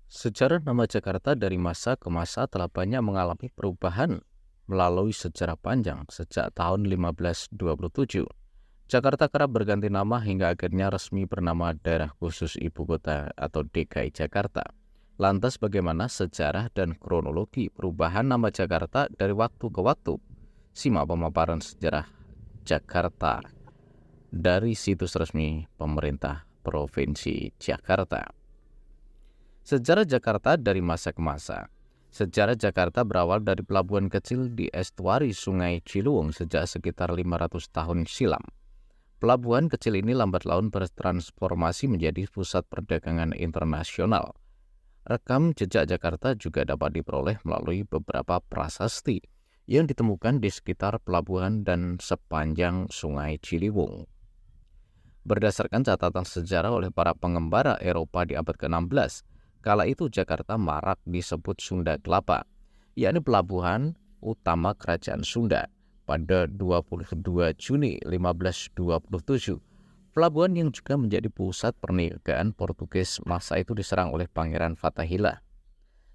Sejarah nama Jakarta dari masa ke masa telah banyak mengalami perubahan melalui sejarah panjang sejak tahun 1527. Jakarta kerap berganti nama hingga akhirnya resmi bernama Daerah Khusus Ibu Kota atau DKI Jakarta. Lantas bagaimana sejarah dan kronologi perubahan nama Jakarta dari waktu ke waktu? Simak pemaparan sejarah Jakarta dari situs resmi pemerintah Provinsi Jakarta. Sejarah Jakarta dari masa ke masa. Sejarah Jakarta berawal dari pelabuhan kecil di estuari Sungai Ciliwung sejak sekitar 500 tahun silam. Pelabuhan kecil ini lambat laun bertransformasi menjadi pusat perdagangan internasional. Rekam jejak Jakarta juga dapat diperoleh melalui beberapa prasasti yang ditemukan di sekitar pelabuhan dan sepanjang Sungai Ciliwung. Berdasarkan catatan sejarah oleh para pengembara Eropa di abad ke-16, kala itu Jakarta marak disebut Sunda Kelapa, yakni pelabuhan utama Kerajaan Sunda. Pada 22 Juni 1527, pelabuhan yang juga menjadi pusat perniagaan Portugis masa itu diserang oleh Pangeran Fathahillah.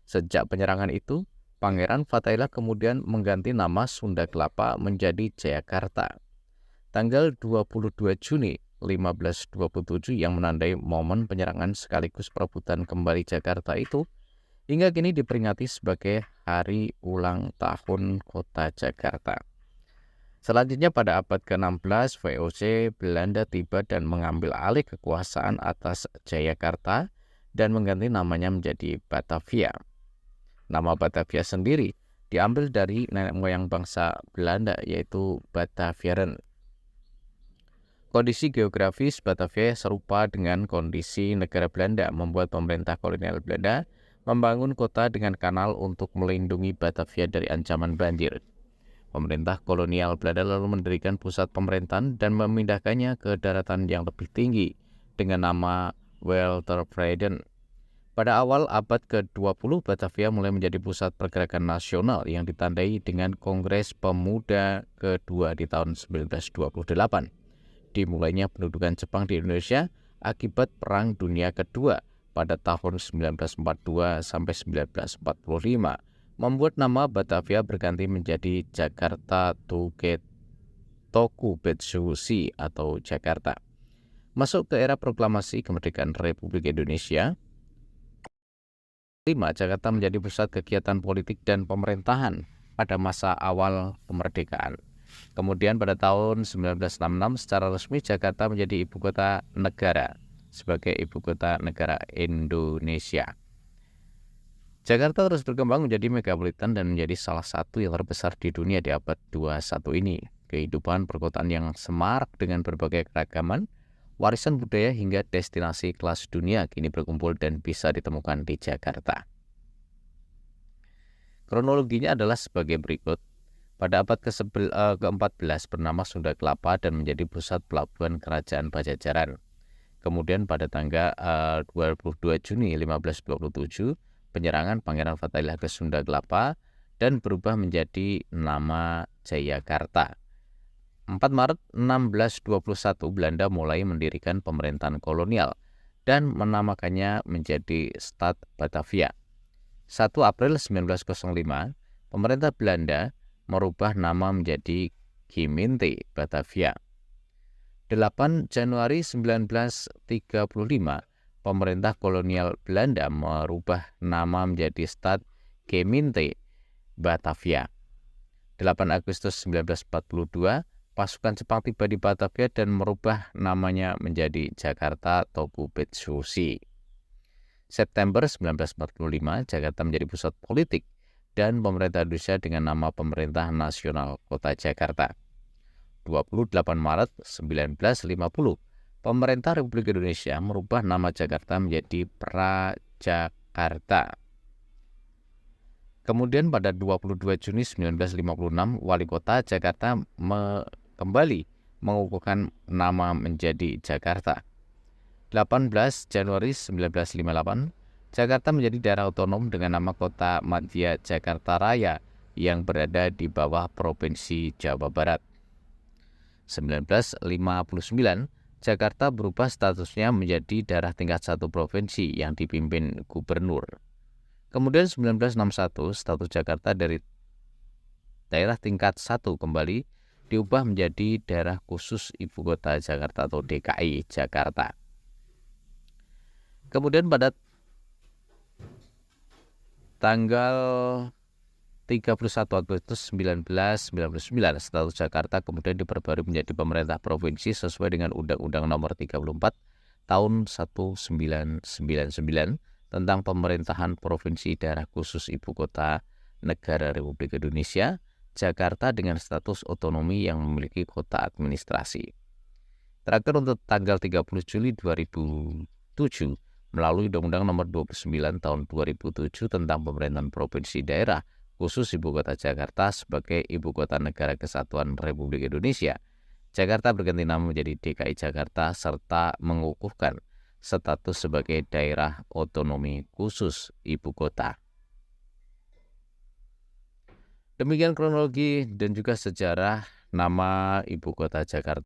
Sejak penyerangan itu, Pangeran Fathahillah kemudian mengganti nama Sunda Kelapa menjadi Jayakarta. Tanggal 22 Juni 1527 yang menandai momen penyerangan sekaligus perebutan kembali Jakarta itu hingga kini diperingati sebagai Hari Ulang Tahun Kota Jakarta. Selanjutnya pada abad ke-16 VOC Belanda tiba dan mengambil alih kekuasaan atas Jayakarta dan mengganti namanya menjadi Batavia. Nama Batavia sendiri diambil dari nenek moyang bangsa Belanda yaitu Batavieren. Kondisi geografis Batavia serupa dengan kondisi negara Belanda, membuat pemerintah kolonial Belanda membangun kota dengan kanal untuk melindungi Batavia dari ancaman banjir. Pemerintah kolonial Belanda lalu mendirikan pusat pemerintahan dan memindahkannya ke daratan yang lebih tinggi dengan nama Weltervreden. Pada awal abad ke-20, Batavia mulai menjadi pusat pergerakan nasional yang ditandai dengan Kongres Pemuda kedua di tahun 1928. Dimulainya pendudukan Jepang di Indonesia akibat Perang Dunia Kedua pada tahun 1942 sampai 1945, membuat nama Batavia berganti menjadi Jakarta Tokubetsushi atau Jakarta. Masuk ke era proklamasi kemerdekaan Republik Indonesia, Jakarta menjadi pusat kegiatan politik dan pemerintahan pada masa awal kemerdekaan. Kemudian pada tahun 1966 secara resmi Jakarta menjadi ibu kota negara sebagai ibu kota negara Indonesia. Jakarta terus berkembang menjadi megapolitan dan menjadi salah satu yang terbesar di dunia di abad 21 ini. Kehidupan perkotaan yang semarak dengan berbagai keragaman, warisan budaya hingga destinasi kelas dunia kini berkumpul dan bisa ditemukan di Jakarta. Kronologinya adalah sebagai berikut. Pada abad ke-14 bernama Sunda Kelapa dan menjadi pusat pelabuhan Kerajaan Pajajaran. Kemudian pada tanggal 22 Juni 1527, penyerangan Pangeran Fathahillah ke Sunda Kelapa dan berubah menjadi nama Jayakarta. 4 Maret 1621 Belanda mulai mendirikan pemerintahan kolonial dan menamakannya menjadi Stad Batavia. 1 April 1905, pemerintah Belanda merubah nama menjadi Gemeente Batavia. 8 Januari 1935, pemerintah kolonial Belanda merubah nama menjadi Stad Gemeente Batavia. 8 Agustus 1942, pasukan Jepang tiba di Batavia dan merubah namanya menjadi Jakarta Tokubetsushi. September 1945, Jakarta menjadi pusat politik dan pemerintah Indonesia dengan nama Pemerintah Nasional Kota Jakarta. 28 Maret 1950, pemerintah Republik Indonesia merubah nama Jakarta menjadi Prajakarta. Kemudian pada 22 Juni 1956, Wali Kota Jakarta kembali mengukuhkan nama menjadi Jakarta. 18 Januari 1958, Jakarta menjadi daerah otonom dengan nama Kota Madya Jakarta Raya yang berada di bawah Provinsi Jawa Barat. 1959, Jakarta berubah statusnya menjadi daerah tingkat 1 provinsi yang dipimpin gubernur. Kemudian 1961 status Jakarta dari daerah tingkat 1 kembali diubah menjadi daerah khusus Ibu Kota Jakarta atau DKI Jakarta. Kemudian pada tanggal 31 Agustus 1999 status Jakarta kemudian diperbarui menjadi pemerintah provinsi sesuai dengan Undang-Undang Nomor 34 tahun 1999 tentang pemerintahan provinsi daerah khusus Ibu Kota Negara Republik Indonesia, Jakarta dengan status otonomi yang memiliki kota administrasi. Terakhir untuk tanggal 30 Juli 2007 melalui Undang-Undang Nomor 29 tahun 2007 tentang pemerintahan provinsi daerah khusus Ibu Kota Jakarta sebagai Ibu Kota Negara Kesatuan Republik Indonesia, Jakarta berganti nama menjadi DKI Jakarta serta mengukuhkan status sebagai daerah otonomi khusus Ibu Kota. Demikian kronologi dan juga sejarah nama Ibu Kota Jakarta